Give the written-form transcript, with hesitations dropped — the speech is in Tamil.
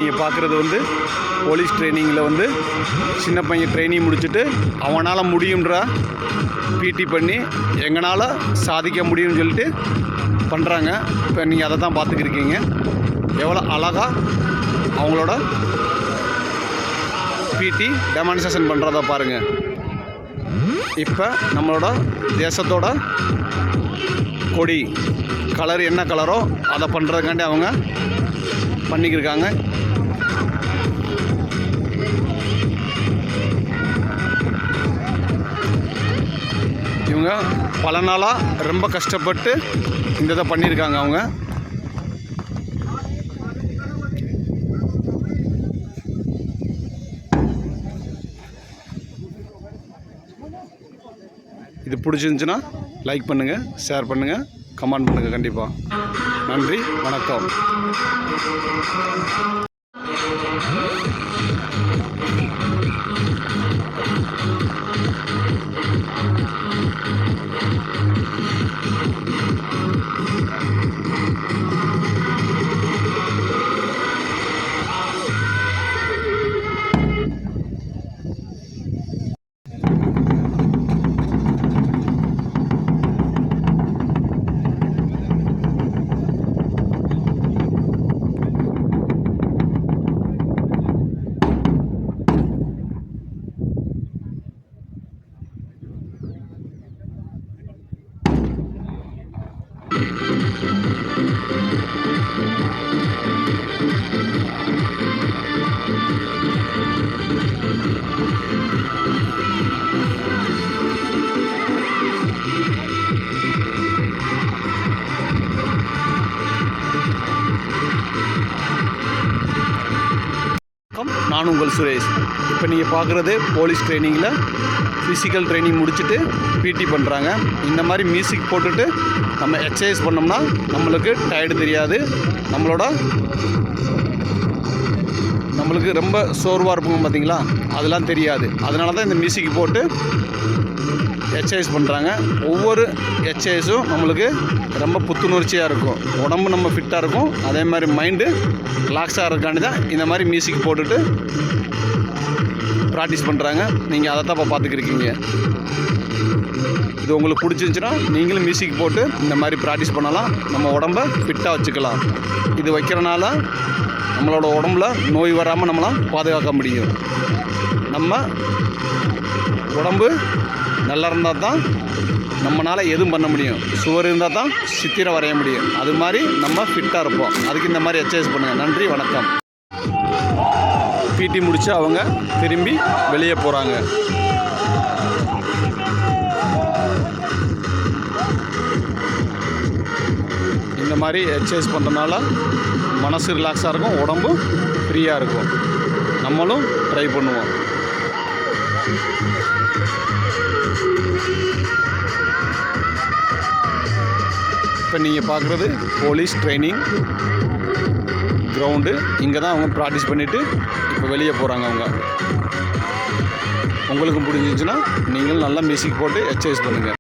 நீங்கள் பார்க்குறது வந்து போலீஸ் ட்ரைனிங்கில் வந்து சின்ன பையன் ட்ரைனிங் முடிச்சுட்டு அவனால் முடியுன்ற பிடி பண்ணி எங்களால் சாதிக்க முடியும்னு சொல்லிட்டு பண்ணுறாங்க. இப்போ நீங்கள் அதை தான் பார்த்துக்கிருக்கீங்க. எவ்வளோ அழகாக அவங்களோட பிடி டெமான்ஸ்ட்ரேஷன் பண்ணுறத பாருங்கள். இப்போ நம்மளோட தேசத்தோட கொடி கலர் என்ன கலரோ அதை பண்ணுறதுக்காண்டி அவங்க பண்ணிக்கிருக்காங்க. இவங்க பல நாளாக ரொம்ப கஷ்டப்பட்டு இந்த இதை பண்ணியிருக்காங்க. அவங்க இது பிடிச்சிருந்துச்சுன்னா லைக் பண்ணுங்கள், ஷேர் பண்ணுங்கள், கமெண்ட் பண்ணுங்கள். கண்டிப்பாக நன்றி, வணக்கம். நான் உங்கள் சுரேஷ். இப்போ நீங்கள் பார்க்குறது போலீஸ் ட்ரைனிங்கில் ஃபிசிக்கல் ட்ரைனிங் முடிச்சுட்டு பிடி பண்ணுறாங்க. இந்த மாதிரி மியூசிக் போட்டுட்டு நம்ம எக்ஸசைஸ் பண்ணோம்னா நம்மளுக்கு டயர்டு தெரியாது, நம்மளுக்கு ரொம்ப சோர்வாக இருப்போம் பார்த்தீங்களா, அதெல்லாம் தெரியாது. அதனால தான் இந்த மியூசிக் போட்டு எக்ஸசைஸ் பண்ணுறாங்க. ஒவ்வொரு எக்ஸசைஸும் நம்மளுக்கு ரொம்ப புத்துணர்ச்சியாக இருக்கும், உடம்பு நம்ம ஃபிட்டாக இருக்கும், அதே மாதிரி மைண்டு ரிலாக்ஸாக இருக்காண்டி தான் இந்த மாதிரி மியூசிக் போட்டுட்டு ப்ராக்டிஸ் பண்ணுறாங்க. நீங்கள் அதை தான் இப்போ பார்த்துக்கிருக்கீங்க. இது உங்களுக்கு பிடிச்சிருந்துச்சின்னா நீங்களும் மியூசிக் போட்டு இந்த மாதிரி ப்ராக்டிஸ் பண்ணலாம், நம்ம உடம்பை ஃபிட்டாக வச்சுக்கலாம். இது வைக்கிறனால நம்மளோட உடம்புல நோய் வராமல் நம்மளாம் பாதுகாக்க முடியும். நம்ம உடம்பு நல்லா இருந்தால் தான் நம்மளால் எதுவும் பண்ண முடியும். சுவர் இருந்தால் தான் சித்திரம் வரைய முடியும். அது மாதிரி நம்ம ஃபிட்டாக இருப்போம். அதுக்கு இந்த மாதிரி எக்ஸசைஸ் பண்ணுங்கள். நன்றி, வணக்கம். பிடி முடித்து அவங்க திரும்பி வெளியே போகிறாங்க. இந்த மாதிரி எக்ஸசைஸ் பண்ணுறதுனால மனசு ரிலாக்ஸாக இருக்கும், உடம்பு ஃப்ரீயாக இருக்கும். நம்மளும் ட்ரை பண்ணுவோம். இப்போ நீங்கள் பார்க்குறது போலீஸ் ட்ரைனிங் கிரவுண்டு. இங்கே தான் அவங்க ப்ராக்டிஸ் பண்ணிவிட்டு இப்போ வெளியே போகிறாங்க. அவங்க உங்களுக்கும் பிடிச்சிருந்துச்சுன்னா நீங்களும் நல்லா மியூசிக் போட்டு எக்ஸசைஸ் பண்ணுங்கள்.